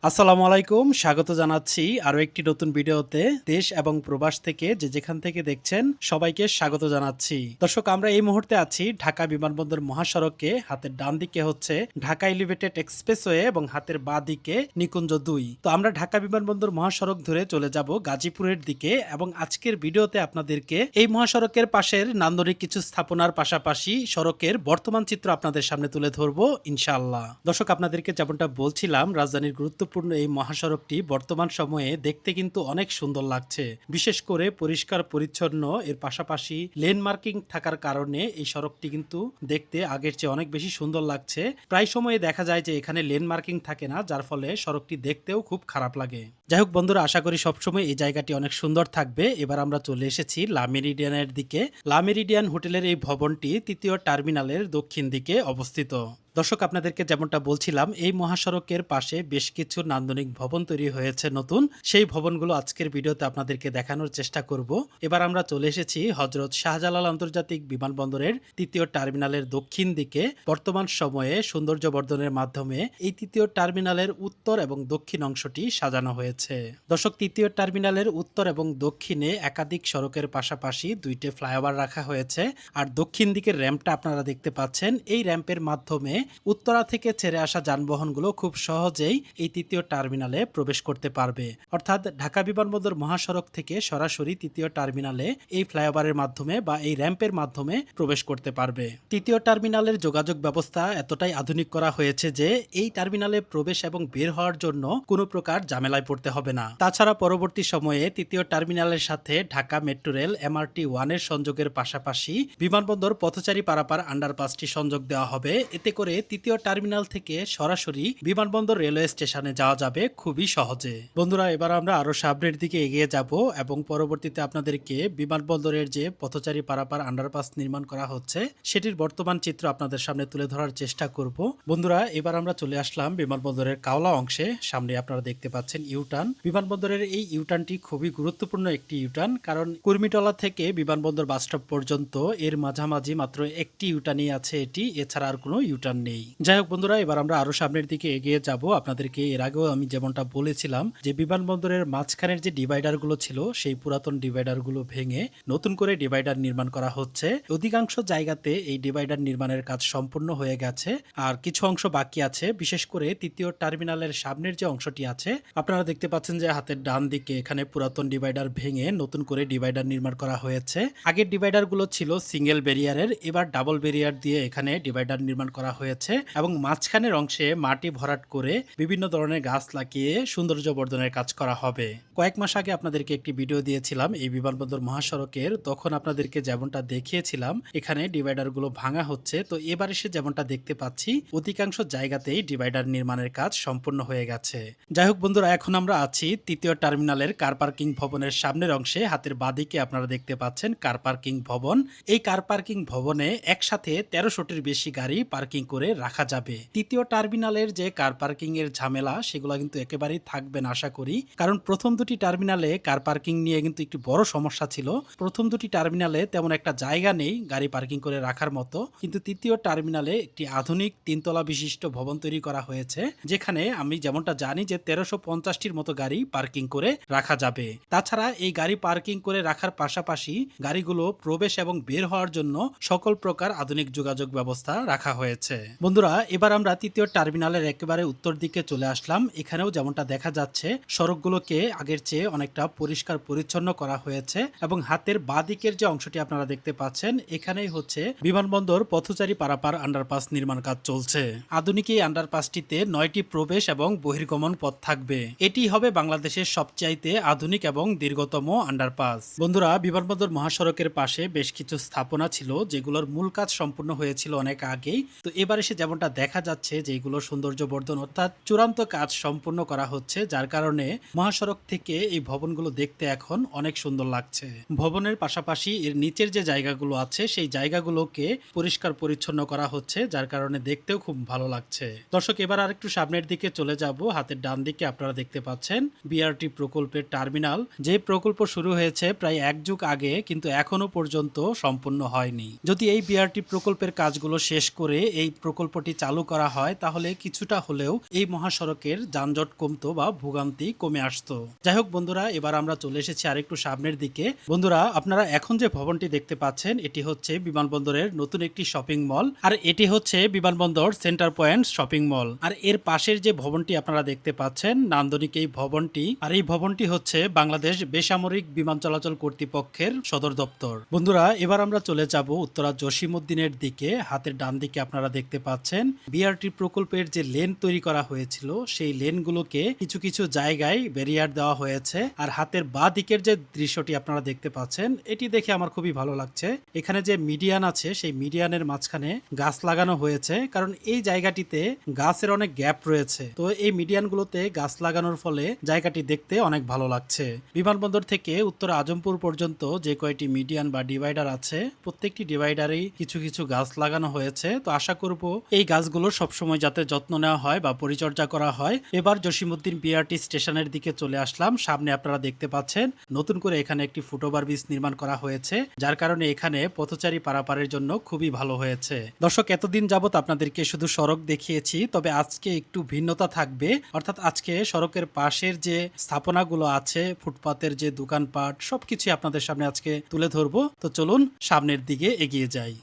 আসসালামু আলাইকুম, স্বাগত জানাচ্ছি আরো একটি নতুন ভিডিওতে। দেশ এবং প্রবাস থেকে যে যেখান থেকে দেখছেন সবাইকে স্বাগত জানাচ্ছি। দর্শক, আমরা এই মুহূর্তে আছি ঢাকা বিমানবন্দর মহাসড়কে। হাতের ডান দিকে হচ্ছে ঢাকা এলিভেটেড এক্সপ্রেসওয়ে এবং হাতের বাঁ দিকে নিকুঞ্জ 2। তো আমরা ঢাকা বিমানবন্দর মহাসড়ক ধরে চলে যাব গাজীপুরের দিকে এবং আজকের ভিডিওতে আপনাদেরকে এই মহাসড়কের পাশের নান্দনিক কিছু স্থাপনার পাশাপাশি সড়কের বর্তমান চিত্র আপনাদের সামনে তুলে ধরবো ইনশাআল্লাহ। দর্শক, আপনাদেরকে যেমনটা বলছিলাম, রাজধানীর গুরুত্বপূর্ণ এই মহাসড়কটি বর্তমান সময়ে দেখতে কিন্তু অনেক সুন্দর লাগছে। বিশেষ করে পরিষ্কার পরিচ্ছন্ন, এর পাশাপাশি লেন মার্কিং থাকার কারণে এই সড়কটি কিন্তু দেখতে আগের চেয়ে অনেক বেশি সুন্দর লাগছে। প্রায় সময়ে দেখা যায় যে এখানে লেন মার্কিং থাকে না, যার ফলে সড়কটি দেখতেও খুব খারাপ লাগে। যাই হোক বন্ধুরা, আশা করি সবসময় এই জায়গাটি অনেক সুন্দর থাকবে। এবার আমরা চলে এসেছি লা মেরিডিয়ানের দিকে। লা মেরিডিয়ান হোটেলের এই ভবনটি তৃতীয় টার্মিনালের দক্ষিণ দিকে অবস্থিত। দর্শক, আপনাদেরকে যেমনটা বলছিলাম, এই মহাসড়কের পাশে বেশ কিছু নান্দনিক ভবন তৈরি হয়েছে নতুন। সেই ভবনগুলো আজকের ভিডিওতে আপনাদেরকে দেখানোর চেষ্টা করব। এবার আমরা চলে এসেছি হযরত শাহজালাল আন্তর্জাতিক বিমানবন্দরের তৃতীয় টার্মিনালের দক্ষিণ দিকে। বর্তমান সময়ে সৌন্দর্য বর্ধনের মাধ্যমে এই তৃতীয় টার্মিনালের উত্তর এবং দক্ষিণ অংশটি সাজানো হয়েছে। দর্শক, তৃতীয় টার্মিনালের উত্তর এবং দক্ষিণে একাধিক সড়কের পাশাপাশি দুইটি ফ্লাইওভার রাখা হয়েছে। আর দক্ষিণ দিকের র্যাম্পটা আপনারা দেখতে পাচ্ছেন। এই র্যাম্পের মাধ্যমে উত্তরা থেকে ছেড়ে আসা যানবাহনগুলো খুব সহজেই এই তৃতীয় টার্মিনালে প্রবেশ করতে পারবে। অর্থাৎ ঢাকা বিমানবন্দর মহাসড়ক থেকে সরাসরি তৃতীয় টার্মিনালে এই ফ্লাইওভারের মাধ্যমে বা এই র্যাম্পের মাধ্যমে প্রবেশ করতে পারবে। তৃতীয় টার্মিনালের যোগাযোগ ব্যবস্থা এতটাই আধুনিক করা হয়েছে যে এই টার্মিনালে প্রবেশ এবং বের হওয়ার জন্য কোনো প্রকার ঝামেলায় পড়তে হবে না। তাছাড়া পরবর্তী সময়ে তৃতীয় টার্মিনালের সাথে ঢাকা মেট্রো রেল MRT 1 এর সংযোগের পাশাপাশি বিমানবন্দর পথচারী পারাপার আন্ডারপাসটি সংযোগ দেওয়া হবে। এতে করে তৃতীয় টার্মিনাল থেকে সরাসরি বিমানবন্দর রেলওয়ে স্টেশনে যাওয়া যাবে খুবই সহজে। বন্ধুরা, এবার আমরা আরো সামনের দিকে এগিয়ে যাব এবং পরবর্তীতে আপনাদেরকে বিমানবন্দরের যে পথচারী পারাপার আন্ডারপাস নির্মাণ করা হচ্ছে সেটির বর্তমান চিত্র আপনাদের সামনে তুলে ধরার চেষ্টা করব। বন্ধুরা, এবার আমরা চলে আসলাম বিমানবন্দরের কাওলা অংশে। সামনে আপনারা দেখতে পাচ্ছেন ইউটার্ন। বিমানবন্দরের এই ইউটার্নটি খুবই গুরুত্বপূর্ণ একটি ইউটার্ন, কারণ কুর্মিটলা থেকে বিমানবন্দর বাসস্টপ পর্যন্ত এর মাঝামাঝি মাত্র একটি ইউটার্নই আছে এটি, এছাড়া আর কোনো ইউটার্ন নেই। যাই হোক বন্ধুরা, এবার আমরা আরো সামনের দিকে এগিয়ে যাব। আপনাদেরকে এর আগেও আমি যেমনটা বলেছিলাম যে বিমানবন্দরের মাঝখানের যে ডিভাইডার গুলো ছিল সেই পুরাতন ডিভাইডার গুলো ভেঙে নতুন করে ডিভাইডার নির্মাণ করা হচ্ছে। অধিকাংশ জায়গাতে এই ডিভাইডার নির্মাণের কাজ সম্পূর্ণ হয়ে গেছে, আর কিছু অংশ বাকি আছে। বিশেষ করে তৃতীয় টার্মিনালের সামনের যে অংশটি আছে, আপনারা দেখতে পাচ্ছেন যে হাতের ডান দিকে এখানে পুরাতন ডিভাইডার ভেঙে নতুন করে ডিভাইডার নির্মাণ করা হয়েছে। আগের ডিভাইডার গুলো ছিল সিঙ্গেল ব্যারিয়ারের, এবার ডাবল ব্যারিয়ার দিয়ে এখানে ডিভাইডার নির্মাণ করা হয়েছে এবং মাঝখানের অংশে মাটি ভরাট করে বিভিন্ন ধরনের গাছ লাগিয়ে সৌন্দর্য বর্ধনের কাজ করা হবে। কয়েক মাস আগে আপনাদেরকে একটি ভিডিও দিয়েছিলাম এই বিমানবন্দর মহাসড়কের, তখন আপনাদেরকে যেমনটা দেখিয়েছিলাম এখানে ডিভাইডার গুলো ভাঙা হচ্ছে। তো এবার এসে যেমনটা দেখতে পাচ্ছি অধিকাংশ জায়গাতেই ডিভাইডার নির্মাণের কাজ সম্পূর্ণ হয়ে গেছে। যাই হোক বন্ধুরা, এখন আমরা আছি তৃতীয় টার্মিনালের কার পার্কিং ভবনের সামনের অংশে। হাতের বাঁদিকে আপনারা দেখতে পাচ্ছেন কার পার্কিং ভবন। এই কার পার্কিং ভবনে একসাথে 1300টির বেশি গাড়ি পার্কিং করে রাখা যাবে। তৃতীয় টার্মিনালের যে কার পার্কিং এর ঝামেলা সেগুলো কিন্তু একেবারেই থাকবে না আশা করি, কারণ প্রথম দুটি টার্মিনালে কার পার্কিং নিয়ে কিন্তু একটি বড় সমস্যা ছিল। প্রথম দুটি টার্মিনালে তেমন একটা জায়গা নেই গাড়ি পার্কিং করে রাখার মতো, কিন্তু তৃতীয় টার্মিনালে একটি আধুনিক তিনতলা বিশিষ্ট ভবন তৈরি করা হয়েছে, যেখানে আমি যেমনটা জানি যে 1350টির মতো গাড়ি পার্কিং করে রাখা যাবে। তাছাড়া এই গাড়ি পার্কিং করে রাখার পাশাপাশি গাড়িগুলো প্রবেশ এবং বের হওয়ার জন্য সকল প্রকার আধুনিক যোগাযোগ ব্যবস্থা রাখা হয়েছে। বন্ধুরা, এবার আমরা তৃতীয় টার্মিনালের একেবারে উত্তর দিকে চলে আসলাম। এখানেও যেমনটা দেখা যাচ্ছে সড়কগুলোকে আগের চেয়ে অনেকটা পরিষ্কার পরিচ্ছন্ন করা হয়েছে এবং হাতের বাঁ দিকের যে অংশটি আপনারা দেখতে পাচ্ছেন এখানেই হচ্ছে বিমানবন্দর পথচারী পারাপার আন্ডারপাস নির্মাণ কাজ চলছে। আধুনিক এই আন্ডারপাসটিতে 9টি প্রবেশ এবং বহির্গমন পথ থাকবে। এটি হবে বাংলাদেশের সবচাইতে আধুনিক এবং দীর্ঘতম আন্ডারপাস। বন্ধুরা, বিমানবন্দর মহাসড়কের পাশে বেশ কিছু স্থাপনা ছিল যেগুলোর মূল কাজ সম্পূর্ণ হয়েছিল অনেক আগেই। তো এবার এসে যেমনটা দেখা যাচ্ছে যে এগুলো সৌন্দর্য বর্ধন অর্থাৎ চূড়ান্ত কাজ সম্পূর্ণ করা হচ্ছে, যার কারণে মহাসড়ক থেকে এই ভবনগুলো দেখতে এখন অনেক সুন্দর লাগছে। ভবনের পাশাপাশি এর নিচের যে জায়গাগুলো আছে সেই জায়গাগুলোকে পরিষ্কার পরিচ্ছন্ন করা হচ্ছে, যার কারণে দেখতেও খুব ভালো লাগছে। দর্শক, এবার আরেকটু সামনের দিকে চলে যাব। হাতের ডান দিকে আপনারা দেখতে পাচ্ছেন পাচ্ছেন বিআরটি প্রকল্পের টার্মিনাল, যে প্রকল্প শুরু হয়েছে প্রায় 1 যুগ আগে কিন্তু এখনো পর্যন্ত সম্পূর্ণ হয়নি। যদি এই বিআরটি প্রকল্পের কাজগুলো শেষ করে এই প্রকল্পটি চালু করা হয় তাহলে কিছুটা হলেও এই মহাসড়কের যানজট কমতো বা ভোগান্তি কমে আসতো। যাই হোক বন্ধুরা, এবার আমরা চলে এসেছি আরেকটু সামনের দিকে। বন্ধুরা, আপনারা এখন যে ভবনটি দেখতে পাচ্ছেন এটি হচ্ছে বিমানবন্দরের নতুন একটি শপিং মল, আর এটি হচ্ছে বিমানবন্দর সেন্টার পয়েন্ট শপিং মল। আর এর পাশের যে ভবনটি আপনারা দেখতে পাচ্ছেন নান্দনিক এই ভবনটি, আর এই ভবনটি হচ্ছে বাংলাদেশ বেসামরিক বিমান চলাচল কর্তৃপক্ষের সদর দপ্তর। বন্ধুরা, এবার আমরা চলে যাব উত্তরা জসিমউদ্দিনের দিকে। হাতের ডান দিকে আপনারা দেখতে পাচ্ছেন বিআরটি প্রকল্পের যে লেন তৈরি করা হয়েছিল সেই লেনগুলোকে কিছু কিছু জায়গায় ব্যারিয়ার দেওয়া হয়েছে। আর হাতের বাঁ দিকের যে দৃশ্যটি আপনারা দেখতে পাচ্ছেন এটি দেখে আমার খুবই ভালো লাগছে। এখানে যে মিডিয়ান আছে সেই মিডিয়ানের মাঝখানে গাছ লাগানো হয়েছে, কারণ এই জায়গাটিতে গাছের অনেক গ্যাপ রয়েছে। তো এই মিডিয়ানগুলোতে গাছ লাগানোর ফলে জায়গাটি দেখতে অনেক ভালো লাগছে। বিমানবন্দর থেকে উত্তর আজমপুর পর্যন্ত যে কয়টি মিডিয়ান বা ডিভাইডার আছে প্রত্যেকটি ডিভাইডারেই কিছু কিছু গাছ লাগানো হয়েছে। তো আশা করব এই গাছগুলো সবসময় যাতে যত্ন নেওয়া হয় বা পরিচর্যা করা হয়। এবার জসিমউদ্দিন বিআরটি স্টেশনের দিকে চলে আসলাম। সামনে আপনারা দেখতে পাচ্ছেন নতুন করে এখানে একটি ফুটওভার ব্রিজ নির্মাণ করা হয়েছে, যার কারণে এখানে পথচারী পারাপারের জন্য খুবই ভালো হয়েছে। দর্শক, এতদিন যাবত আপনাদেরকে শুধু সড়ক দেখিয়েছি, তবে আজকে একটু ভিন্নতা থাকবে। অর্থাৎ আজকে সড়কের পাশের যে স্থাপনাগুলো আছে, ফুটপাতের যে দোকানপাট, সবকিছু আপনাদের সামনে আজকে তুলে ধরবো। তো চলুন সামনের দিকে এগিয়ে যাই।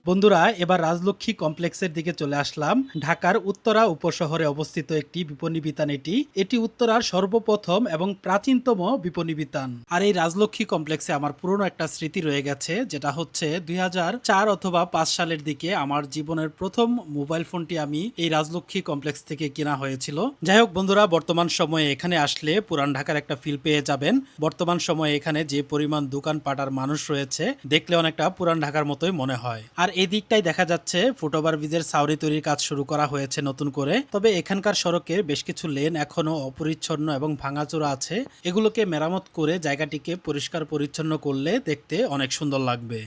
বন্ধুরা, এবার রাজলক্ষ্মী কমপ্লেক্সের দিকে চলে আসলাম। ঢাকার উত্তরা উপশহরে অবস্থিত একটি বিপণী বিতান। এটি উত্তরার সর্বপ্রথম এবং প্রাচীনতম বিপণী বিতান। আর এই রাজলক্ষ্মী কমপ্লেক্সে আমার পুরনো একটা স্মৃতি রয়ে গেছে, যেটা হচ্ছে 2004 অথবা 5 সালের দিকে আমার জীবনের প্রথম মোবাইল ফোনটি আমি এই রাজলক্ষ্মী কমপ্লেক্স থেকে কেনা হয়েছিল। যাই হোক বন্ধুরা, বর্তমান সময়ে এখানে আসলে পুরান ঢাকার একটা ফিল পেয়ে যাবেন। বর্তমান সময়ে এখানে যে পরিমাণ দোকানপাট আর মানুষ রয়েছে দেখলে অনেকটা পুরান ঢাকার মতোই মনে হয়। আর এই দিকটাই দেখা যাচ্ছে ফুটওভার ব্রিজের সাউরি তৈরির কাজ শুরু করা হয়েছে নতুন করে। তবে এখানকার সড়কের বেশ কিছু লেন এখনো অপরিচ্ছন্ন এবং ভাঙাচোরা আছে। এগুলোকে মেরামত করে জায়গাটিকে পরিষ্কার পরিচ্ছন্ন করলে দেখতে অনেক সুন্দর লাগবে।